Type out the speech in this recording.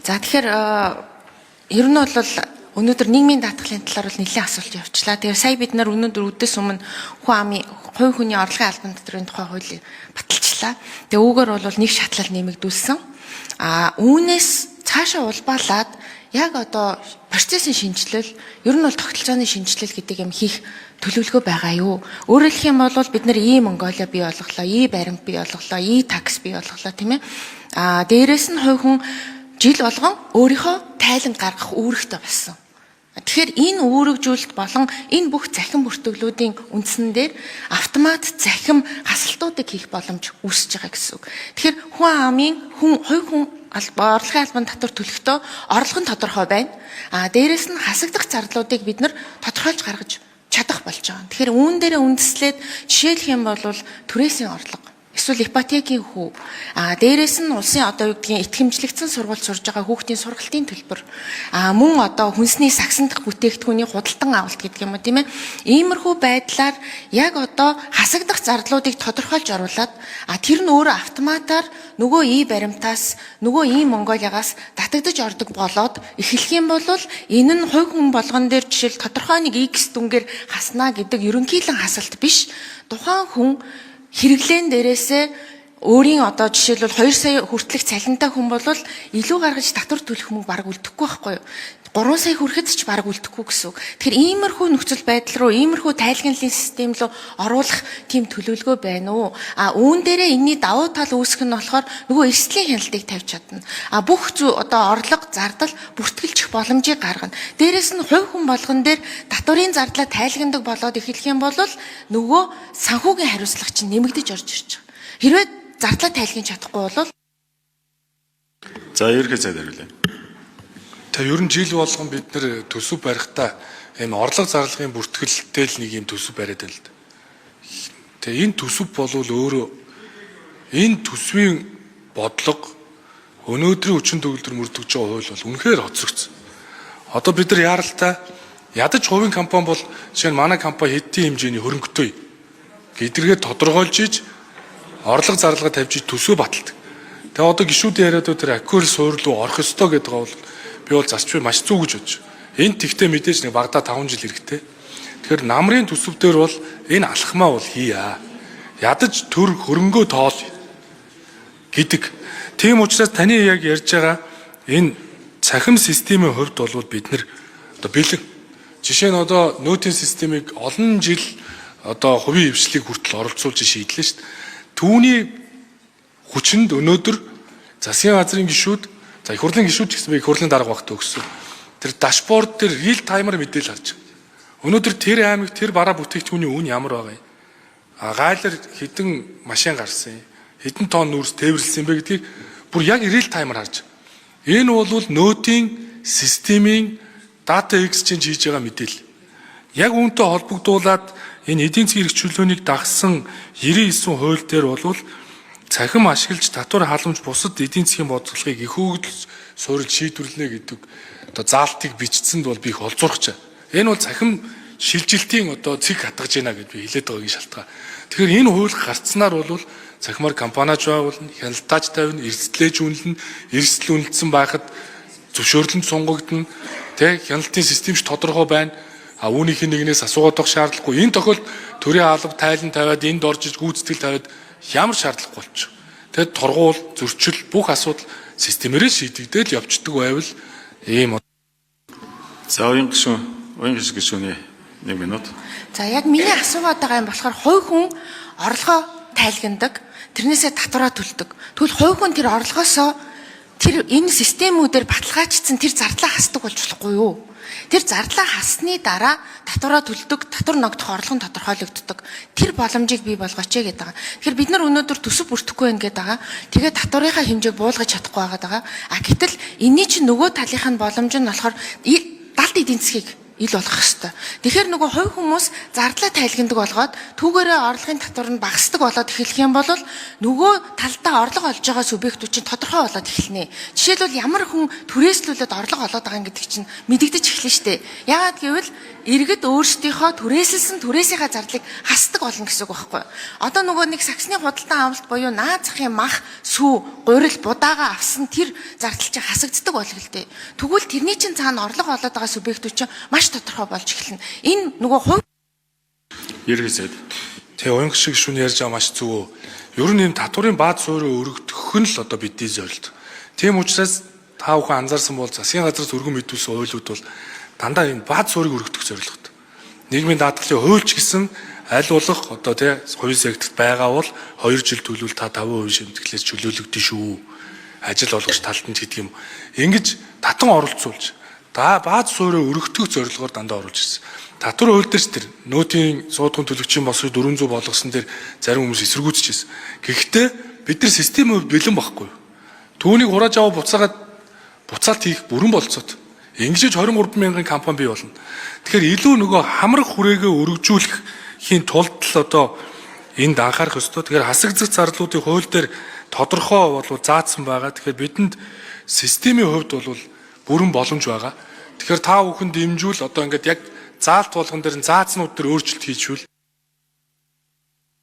За тэгэхээр ер нь бол өнөөдөр нийгмийн даатгалын талаар бол нэлээд асуулт явуулчлаа. Тэгэхээр сая бид нар өнөөдөр үдээс өмнө хүн амын хувь хүний орлогын албан татврын тухай хуулийг баталчлаа. Тэгээ үүгээр бол нэг шатлал нэмэгдүүлсэн. Үүнээс цаашаа улбаалаад яг одоо процессын шинжилэл, ер нь бол тогтолцооны шинжилэл гэдэг юм хийх төлөвлөгөө байгаа юу? Өөрөөр хэлэх юм бол бид нар Монголиа бий болголоо, баримт бий болголоо, такс бий болголоо тийм ээ. Дээрээс нь хувь хүн жил болгон өөрийнхөө тайлан гаргах үүрэгтэй болсон. Тэгэхээр энэ үүрэгжүүлэлт болон энэ бүх захин бүртгэлүүдийн үндсэн дээр автомат захим хасалтуудыг хийх боломж үүсэж байгаа гэсэн үг. Тэгэхээр хүн амын хувь хүн орлогын албан татвар төлөхдөө орлого нь тодорхой байна. Дээрээс нь хасагдах зарлуудыг бид нар тодорхойлж гаргаж чадах болж байгаа. Тэгэхээр үүн дээрээ үндэслээд жишээлх юм бол түрээсийн орлого, эсвэл ипотекийн хүү, дээрээс нь улсын одоо юу гэдгийг итгэмжлэгдсэн сургууль сурж байгаа хүүхдийн сургалтын төлбөр, мөн одоо хүнсний сагсан дахь бүтээгдэхүүний худалдан авалт гэдэг юм уу тийм ээ. Иймэрхүү байдлаар яг одоо хасагдах зарлуудыг тодорхойлж оруулаад тэр нь өөрөө автоматар нөгөө баримтаас нөгөө Монголиагаас татагдаж ордог болоод эхлэх юм бол энэ нь хувь хүн болгон дээр жишээл тодорхой нэг X дүнгээр хаснаа гэдэг ерөнхийлөн хасалт биш. Тухайн хүн хэрэглэн дээрээсээ өөрийн одоо жишээлбэл 2 сая хүртэлх цалинтай хүн бол илүү гаргаж татвар төлөх мөнгө бараг үлдэхгүй байхгүй юу? 3 сая хүрэхэд ч бараг үлдэхгүй гэсэн үг. Тэгэхээр иймэрхүү нөхцөл байдал руу, иймэрхүү тайлгналын систем руу оруулах тийм төлөвлөгөө байна уу? Үүн дээрээ энэний давуу тал үүсгэх нь болохоор нөгөө эрсдлийн хяналтыг тавьж чадна. Бүх зүй одоо орлого, зардал бүртгэлжих боломжийг гаргана. Дээрээс нь хувь хүн болгон дээр татварын зардлаа тайлгнадаг болоод эхлэх юм бол нөгөө санхүүгийн хариуцлага чинь нэмэгдэж орж ирж байгаа. Хэрвээ зардлаа тайлгнаж чадахгүй бол за ерхий цаад хариулъя. Тэгээ ер нь жил болгон бид нэр төсөв барихтаа ийм орлого зарлагын бүртгэлтэй л нэг ийм төсөв бариад байл л да. Тэгээ энэ төсөв болвол өөрөө энэ төсвийн бодлого өнөөдрийн хүчин төгөлдөр мөрдөгж байгаа хууль бол үнэхээр хоцрогдсон. Одоо бид нар яаралтай ядаж хувийн компани бол жишээ нь манай компани хэдийн хэмжээний хөрөнгөтэй гэдэргээ тодорхойлж иж орлого зарлага тавьж төсөө баталдаг. Тэгээ одоо гишүүдийн яриад тэр аквар суур руу орох ёстой гэдэг бол би бол зарчмыг маш зүг гэж бодож. Энэ тэгтээ мэдээж нэг багада 5 жил хэрэгтэй. Тэгэхээр намрын төсөв дээр бол энэ алхмаа бол хийя. Ядаж төр хөрөнгөө тоол гэдэг. Тийм учраас таны яг ярьж байгаа энэ цахим системийн хувьд бол бид нар одоо бэлэн. Жишээ нь одоо нөөтийн системийг олон жил одоо хувийн хвшлийг хүртэл оролцуулж шийдлээ шүү дээ. Түүний хүчинд өнөөдөр засгийн газрын гишүүд, за их хурлын гишүүд гэсэн би их хурлын дарга багт өгсөн. Тэр дашборд дээр real timer мэдээлэл харж байгаа. Өнөөдөр тэр аймаг тэр бараа бүтээгдэхүүний үн ямар байгаа юм? Гайлар хэдэн машин гарсан юм? Хэдэн тонн нүүрс тээвэрлсэн бэ гэдгийг бүр яг real timer харж байгаа. Энэ бол нөөтийн системийн data exchange хийж байгаа мэдээлэл. Яг үүнтэй холбогдуулаад энэ эдийн засгийн эрхчлөөнийг дагсан 99 хууль дээр бол цахим ашиглаж татвар халамж бусад эдийн засгийн бодлогыг их хөгжил суурилж шийдвэрлэнэ гэдэг одоо заалтыг бичсэнд бол би их олзуурч байна. Энэ бол цахим шилжилтийн одоо цэг хатгаж байна гэдээ би хэлээд байгаагийн шалтгаан. Тэгэхээр энэ хууль гарцснаар бол цахимаар компаниуч байгуулна, хяналтаач тавина, эрсдлээж үнэлнэ, эрсдэл үнэлсэн байхад зөвшөөрлөнд сунгагдана. Тэг хяналтын системч тодорхой байна. Үүнийх нь нэгнээс асуугаад авах шаардлагагүй. Энэ тохиолдолд төрийн алба тайлан тавиад энд орж гүйцэтгэл тавиад ямар шаардлага болчих. Тэгэд торгуул, зөрчил бүх асуудал системээрээ шийдэгдэл явцдаг байвал ийм. За уян гишүүний 1 минут. За яг миний асуугаад байгаа юм болохоор хувь хүн орлогоо тайлгнадаг, тэрнээсээ татвараа төлдөг. Тэгвэл хувь хүн тэр орлогоосоо тэр энэ системүүдээр баталгаажсан тэр зардлаа хасдаг болж болохгүй юу? Тэр зардлаа хассны дараа татвараа төлдөг, татвар ногдох орлого нь тодорхойлогддог. Тэр боломжийг бий болгооч гэдэг байгаа. Тэгэхээр бид нар өнөөдөр төсөв бүртгэхгүй байх гэдэг байгаа. Тэгээд татварынхаа хэмжээг буулгаж чадахгүй байгаа. Гэтэл энэний чинь нөгөө талынх нь боломж нь болохоор далд эдийн засгийг ил болох хэвээр. Тэгэхээр нөгөө хувь хүмүүс зардлаа тайлгнадаг болгоод түүгээрээ орлогын татвар нь багасдаг болоод эхлэх юм бол нөгөө талдаа орлого олж байгаа субъектүүд чинь тодорхой болоод эхэлнэ. Жишээлбэл ямар хүн түрээслүүлээд орлого олоод байгаа гэдэг чинь мэдэгдэж эхэлнэ шүү дээ. Яагаад гэвэл иргэд өөрсдийнхөө түрээсийнхаа зарлыг хасдаг болно гэсэн үг байхгүй юу? Одоо нөгөө нэг саксны худалдан авалт буюу наад захын мах, сүү, гурил, будаага авсан тэр зардал чинь хасагддаг болох л дээ. Тэгвэл тэрний чинь цаана орлого олоод байгаа субъектүүд чинь маш тодорхой болж эхэлнэ. Энэ нөгөө хувь Ерхий сайд. Тэгээ уян шиг шүн ярьж байгаа маш зөв. Ер нь энэ татварын бааз суурийг өргөдөх нь л одоо бидний зорилт. Тийм учраас та бүхэн анзаарсан бол засгийн газраас өргөн мэдүүлсэн хуулиуд бол дандаа энэ бааз суурийг өргөдөх зорилготой. Нийгмийн даатгалын хуульч гэсэн аль болох одоо тий хувийн секторт байгаа бол 2 жил төлөвл та 50% шимтгэлээс чөлөөлөгдөн шүү. Ажил олгож талтанд гэдэг юм. Ингэж татан оролцуулж бааз суурийг өргөдөх зорилгоор дандаа оруулж ирсэн. Татвар хууль дээр ч тэр нөөтийн суудгын төлөгчийн босыг 400 болгосон дээр зарим хүмүүс эсэргүүцэж ирсэн. Гэхдээ бид нар системийн хувьд бэлэн байхгүй. Түүнийг хурааж аваа буцаалт хийх бүрэн болцоод ингэж 23 мянган компани бий болно. Тэгэхээр илүү нөгөө хамрах хүрээгээ өргөжүүлэхийн тулд л одоо энд анхаарах ёстой. Тэгэхээр хасагдсан зарлуудын хууль дээр тодорхой болов заасан байгаа. Тэгэхээр бидэнд системийн хувьд бол бүрэн боломж байгаа. Тэгэхээр та бүхэн дэмжүүл одоо ингээд яг заалт болгон дээр заацнууд дээр өөрчлөлт хийчихвэл